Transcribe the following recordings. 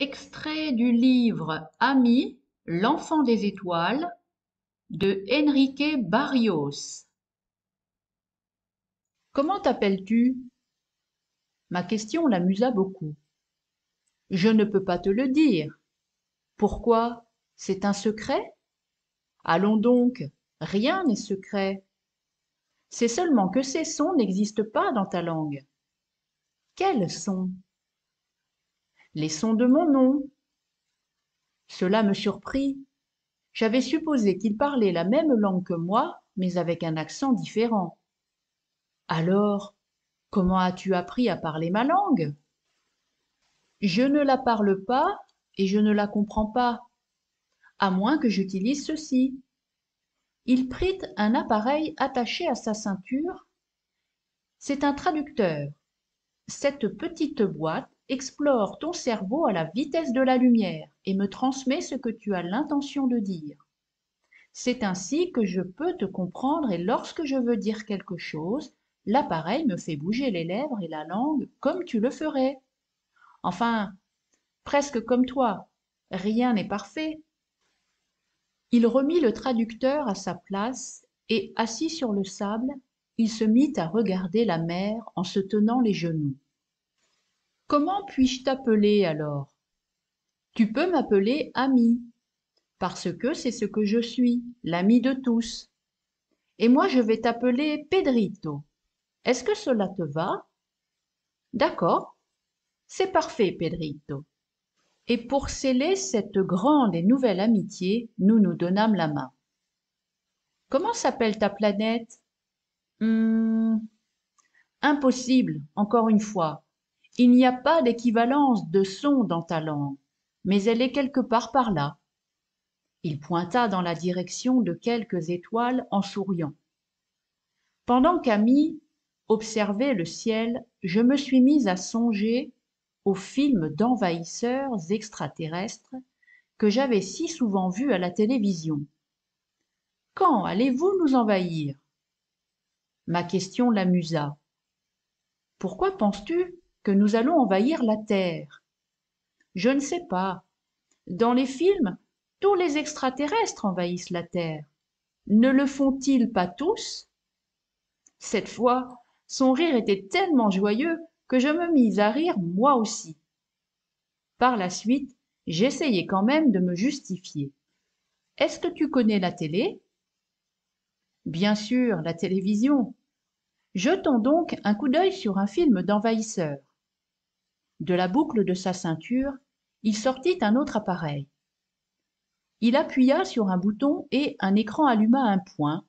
Extrait du livre Ami, l'enfant des étoiles de Enrique Barrios. Comment t'appelles-tu? Ma question l'amusa beaucoup. Je ne peux pas te le dire. Pourquoi? C'est un secret? Allons donc, rien n'est secret. C'est seulement que ces sons n'existent pas dans ta langue. Quels sons? Les sons de mon nom. Cela me surprit. J'avais supposé qu'il parlait la même langue que moi, mais avec un accent différent. Alors, comment as-tu appris à parler ma langue? Je ne la parle pas et je ne la comprends pas, à moins que j'utilise ceci. Il prit un appareil attaché à sa ceinture. C'est un traducteur. Cette petite boîte explore ton cerveau à la vitesse de la lumière et me transmet ce que tu as l'intention de dire. C'est ainsi que je peux te comprendre et lorsque je veux dire quelque chose, l'appareil me fait bouger les lèvres et la langue comme tu le ferais. Enfin, presque comme toi. Rien n'est parfait. Il remit le traducteur à sa place et, assis sur le sable, il se mit à regarder la mer en se tenant les genoux. Comment puis-je t'appeler alors? Tu peux m'appeler ami, parce que c'est ce que je suis, l'ami de tous. Et moi je vais t'appeler Pedrito. Est-ce que cela te va? D'accord, c'est parfait, Pedrito. Et pour sceller cette grande et nouvelle amitié, nous nous donnâmes la main. Comment s'appelle ta planète? Hum, Impossible, encore une fois. Il n'y a pas d'équivalence de son dans ta langue, mais elle est quelque part par là. Il pointa dans la direction de quelques étoiles en souriant. Pendant qu'Ami observait le ciel, je me suis mise à songer aux films d'envahisseurs extraterrestres que j'avais si souvent vus à la télévision. Quand allez-vous nous envahir? Ma question l'amusa. Pourquoi penses-tu que nous allons envahir la Terre? Je ne sais pas. Dans les films, tous les extraterrestres envahissent la Terre. Ne le font-ils pas tous? Cette fois, son rire était tellement joyeux que je me mis à rire moi aussi. Par la suite, j'essayai quand même de me justifier. Est-ce que tu connais la télé? Bien sûr, la télévision. Jetons donc un coup d'œil sur un film d'envahisseurs. De la boucle de sa ceinture, il sortit un autre appareil. Il appuya sur un bouton et un écran alluma un point.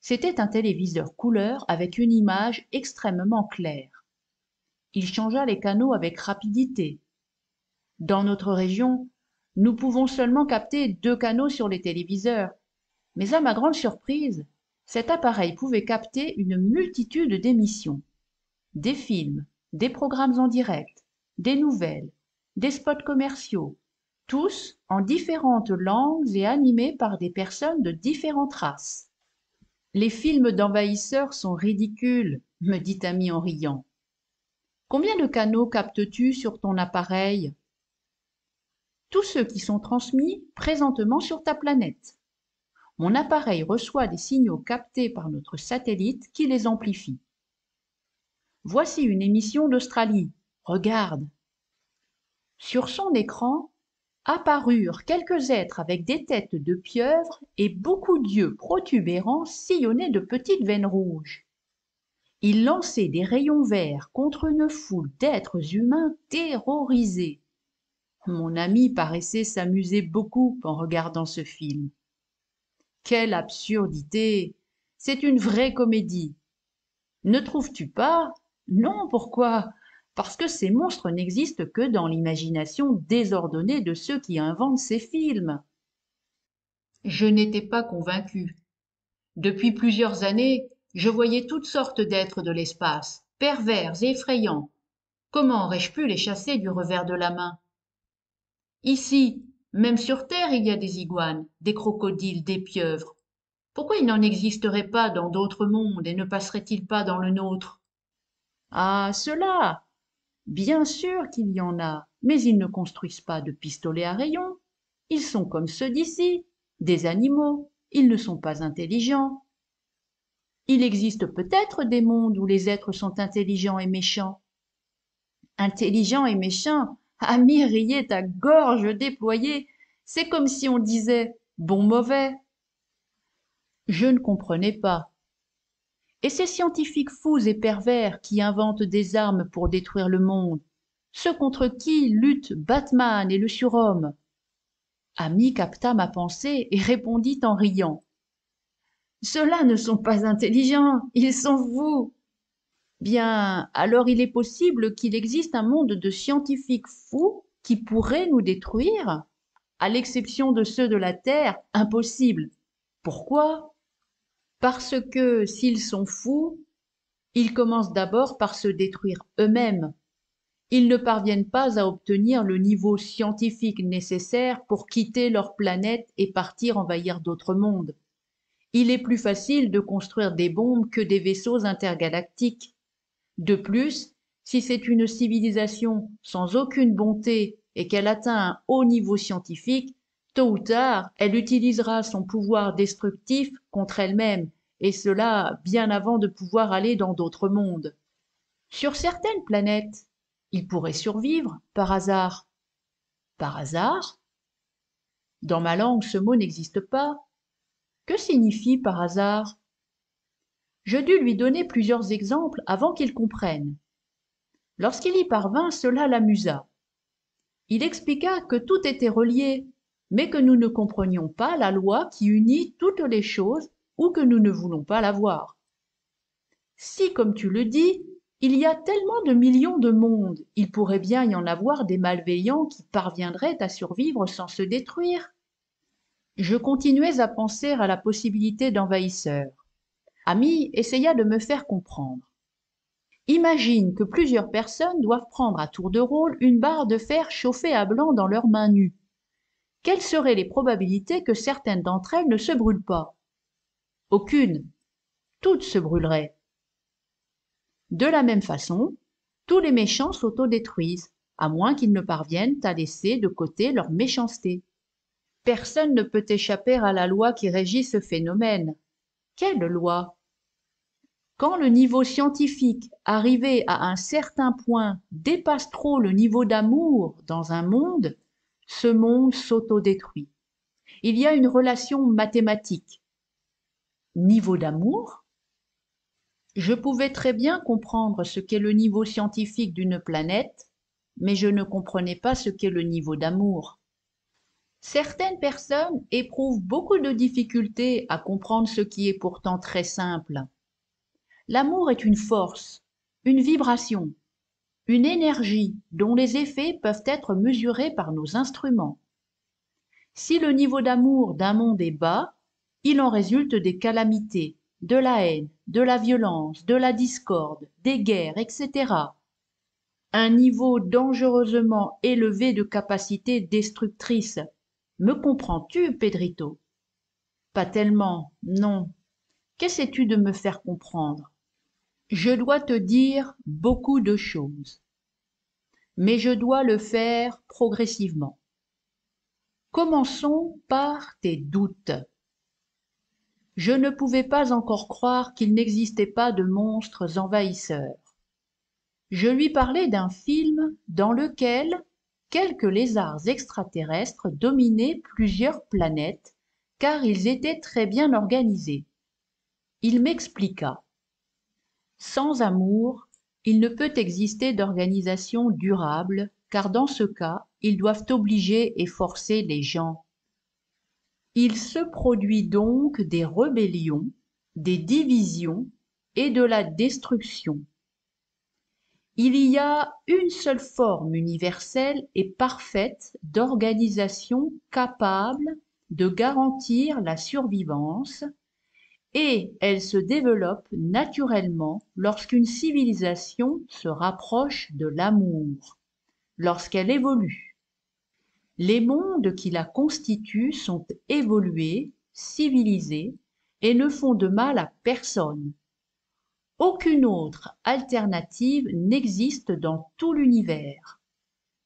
C'était un téléviseur couleur avec une image extrêmement claire. Il changea les canaux avec rapidité. Dans notre région, nous pouvons seulement capter 2 canaux sur les téléviseurs, mais à ma grande surprise, cet appareil pouvait capter une multitude d'émissions, des films, des programmes en direct, des nouvelles, des spots commerciaux, tous en différentes langues et animés par des personnes de différentes races. Les films d'envahisseurs sont ridicules, me dit Ami en riant. Combien de canaux captes-tu sur ton appareil? Tous ceux qui sont transmis présentement sur ta planète. Mon appareil reçoit des signaux captés par notre satellite qui les amplifie. Voici une émission d'Australie. Regarde. Sur son écran apparurent quelques êtres avec des têtes de pieuvres et beaucoup d'yeux protubérants sillonnés de petites veines rouges. Ils lançaient des rayons verts contre une foule d'êtres humains terrorisés. Mon ami paraissait s'amuser beaucoup en regardant ce film. Quelle absurdité! C'est une vraie comédie. Ne trouves-tu pas? Non, pourquoi? Parce que ces monstres n'existent que dans l'imagination désordonnée de ceux qui inventent ces films. Je n'étais pas convaincu. Depuis plusieurs années, je voyais toutes sortes d'êtres de l'espace, pervers et effrayants. Comment aurais-je pu les chasser du revers de la main? Ici, même sur Terre, il y a des iguanes, des crocodiles, des pieuvres. Pourquoi il n'en existerait pas dans d'autres mondes et ne passerait-il pas dans le nôtre? Ah, cela! Bien sûr qu'il y en a, mais ils ne construisent pas de pistolets à rayons. Ils sont comme ceux d'ici, des animaux. Ils ne sont pas intelligents. Il existe peut-être des mondes où les êtres sont intelligents et méchants. Intelligents et méchants, ami riait à gorge déployée. C'est comme si on disait bon mauvais. Je ne comprenais pas. Et ces scientifiques fous et pervers qui inventent des armes pour détruire le monde, ceux contre qui luttent Batman et le surhomme. Ami capta ma pensée et répondit en riant. Ceux-là ne sont pas intelligents, ils sont fous. Bien, alors il est possible qu'il existe un monde de scientifiques fous qui pourraient nous détruire? À l'exception de ceux de la Terre, impossible. Pourquoi? Parce que s'ils sont fous, ils commencent d'abord par se détruire eux-mêmes. Ils ne parviennent pas à obtenir le niveau scientifique nécessaire pour quitter leur planète et partir envahir d'autres mondes. Il est plus facile de construire des bombes que des vaisseaux intergalactiques. De plus, si c'est une civilisation sans aucune bonté et qu'elle atteint un haut niveau scientifique, tôt ou tard, elle utilisera son pouvoir destructif contre elle-même, et cela bien avant de pouvoir aller dans d'autres mondes. Sur certaines planètes, ils pourraient survivre par hasard. Par hasard? Dans ma langue, ce mot n'existe pas. Que signifie par hasard? Je dus lui donner plusieurs exemples avant qu'il comprenne. Lorsqu'il y parvint, cela l'amusa. Il expliqua que tout était relié, mais que nous ne comprenions pas la loi qui unit toutes les choses ou que nous ne voulons pas la voir. Si, comme tu le dis, il y a tellement de millions de mondes, il pourrait bien y en avoir des malveillants qui parviendraient à survivre sans se détruire. Je continuais à penser à la possibilité d'envahisseurs. Ami essaya de me faire comprendre. Imagine que plusieurs personnes doivent prendre à tour de rôle une barre de fer chauffée à blanc dans leurs mains nues. Quelles seraient les probabilités que certaines d'entre elles ne se brûlent pas? Aucune. Toutes se brûleraient. De la même façon, tous les méchants s'autodétruisent, à moins qu'ils ne parviennent à laisser de côté leur méchanceté. Personne ne peut échapper à la loi qui régit ce phénomène. Quelle loi? Quand le niveau scientifique arrivé à un certain point dépasse trop le niveau d'amour dans un monde, ce monde s'autodétruit. Il y a une relation mathématique. Niveau d'amour? Je pouvais très bien comprendre ce qu'est le niveau scientifique d'une planète, mais je ne comprenais pas ce qu'est le niveau d'amour. Certaines personnes éprouvent beaucoup de difficultés à comprendre ce qui est pourtant très simple. L'amour est une force, une vibration, une énergie dont les effets peuvent être mesurés par nos instruments. Si le niveau d'amour d'un monde est bas, il en résulte des calamités, de la haine, de la violence, de la discorde, des guerres, etc. Un niveau dangereusement élevé de capacité destructrice. Me comprends-tu, Pedrito? Pas tellement, non. Qu'essaies-tu de me faire comprendre? Je dois te dire beaucoup de choses, mais je dois le faire progressivement. Commençons par tes doutes. Je ne pouvais pas encore croire qu'il n'existait pas de monstres envahisseurs. Je lui parlais d'un film dans lequel quelques lézards extraterrestres dominaient plusieurs planètes, car ils étaient très bien organisés. Il m'expliqua. Sans amour, il ne peut exister d'organisation durable, car dans ce cas, ils doivent obliger et forcer les gens. Il se produit donc des rébellions, des divisions et de la destruction. Il y a une seule forme universelle et parfaite d'organisation capable de garantir la survivance, et elle se développe naturellement lorsqu'une civilisation se rapproche de l'amour, lorsqu'elle évolue. Les mondes qui la constituent sont évolués, civilisés, et ne font de mal à personne. Aucune autre alternative n'existe dans tout l'univers.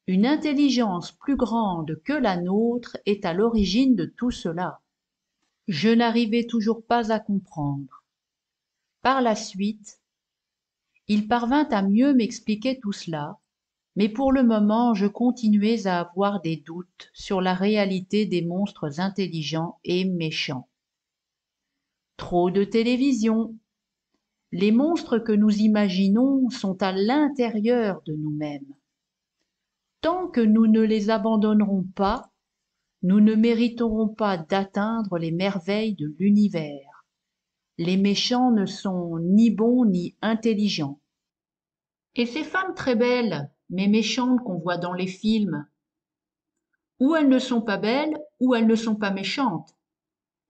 Une intelligence plus grande que la nôtre est à l'origine de tout cela. Je n'arrivais toujours pas à comprendre. Par la suite, il parvint à mieux m'expliquer tout cela, mais pour le moment je continuais à avoir des doutes sur la réalité des monstres intelligents et méchants. Trop de télévision. Les monstres que nous imaginons sont à l'intérieur de nous-mêmes. Tant que nous ne les abandonnerons pas, nous ne mériterons pas d'atteindre les merveilles de l'univers. Les méchants ne sont ni bons ni intelligents. Et ces femmes très belles, mais méchantes qu'on voit dans les films, ou elles ne sont pas belles, ou elles ne sont pas méchantes.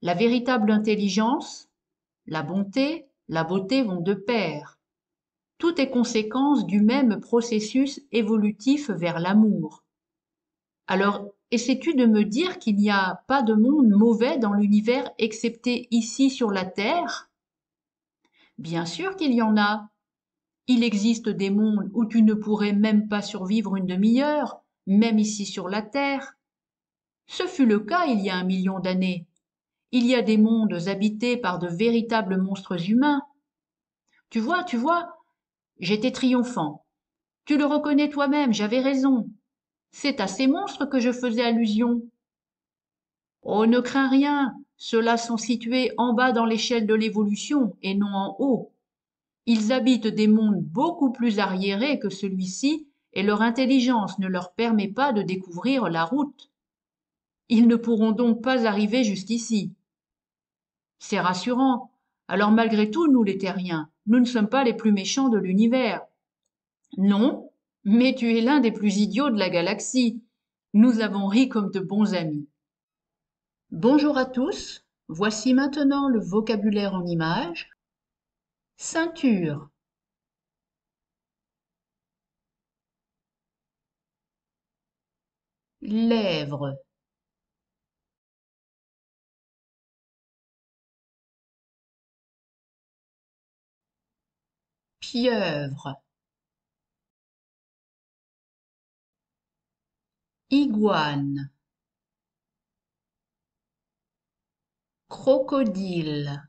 La véritable intelligence, la bonté, la beauté vont de pair. Tout est conséquence du même processus évolutif vers l'amour. Alors, essaies-tu de me dire qu'il n'y a pas de monde mauvais dans l'univers excepté ici sur la Terre? Bien sûr qu'il y en a. Il existe des mondes où tu ne pourrais même pas survivre une demi-heure, même ici sur la Terre. Ce fut le cas il y a 1 million d'années. Il y a des mondes habités par de véritables monstres humains. Tu vois, j'étais triomphant. Tu le reconnais toi-même, j'avais raison. C'est à ces monstres que je faisais allusion. Oh, ne crains rien, ceux-là sont situés en bas dans l'échelle de l'évolution et non en haut. Ils habitent des mondes beaucoup plus arriérés que celui-ci et leur intelligence ne leur permet pas de découvrir la route. Ils ne pourront donc pas arriver jusqu'ici. C'est rassurant. Alors malgré tout, nous les terriens, nous ne sommes pas les plus méchants de l'univers. Non, mais tu es l'un des plus idiots de la galaxie. Nous avons ri comme de bons amis. Bonjour à tous, voici maintenant le vocabulaire en images. Ceinture, lèvres, pieuvre, iguane, crocodile,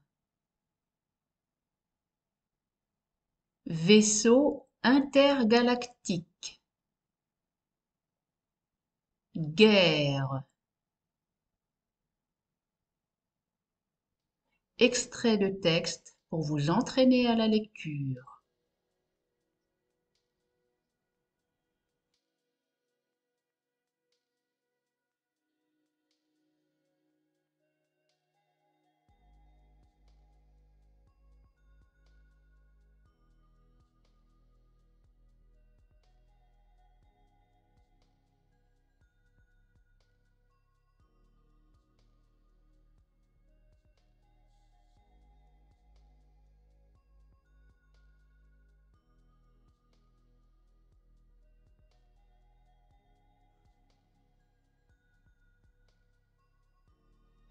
vaisseau intergalactique, guerre. Extrait de texte pour vous entraîner à la lecture.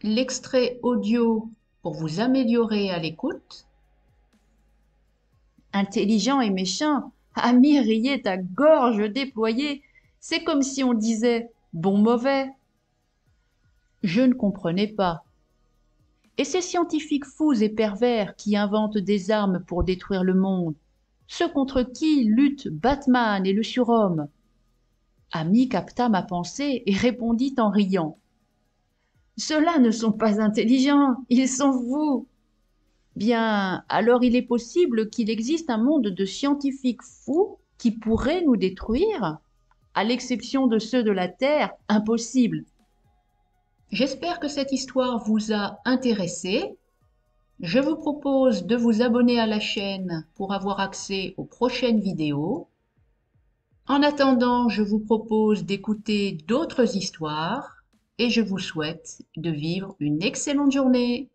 L'extrait audio pour vous améliorer à l'écoute. Intelligent et méchant, Ami riait à gorge déployée. C'est comme si on disait bon mauvais. Je ne comprenais pas. Et ces scientifiques fous et pervers qui inventent des armes pour détruire le monde, ceux contre qui luttent Batman et le surhomme. Ami capta ma pensée et répondit en riant. Ceux-là ne sont pas intelligents, ils sont fous. Bien, alors il est possible qu'il existe un monde de scientifiques fous qui pourraient nous détruire? À l'exception de ceux de la Terre, impossible. J'espère que cette histoire vous a intéressé. Je vous propose de vous abonner à la chaîne pour avoir accès aux prochaines vidéos. En attendant, je vous propose d'écouter d'autres histoires et je vous souhaite de vivre une excellente journée.